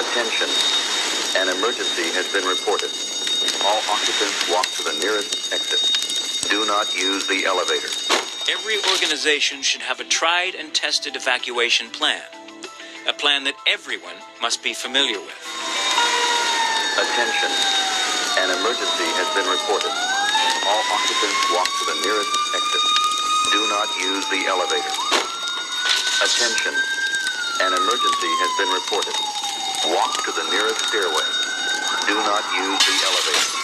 Attention. An emergency has been reported. All occupants walk to the nearest exit. Do not use the elevator. Every organization should have a tried and tested evacuation plan. A plan that everyone must be familiar with. Attention. An emergency has been reported. All occupants walk to the nearest exit. Do not use the elevator. Attention. An emergency has been reported. Walk to the nearest stairway. Do not use the elevator.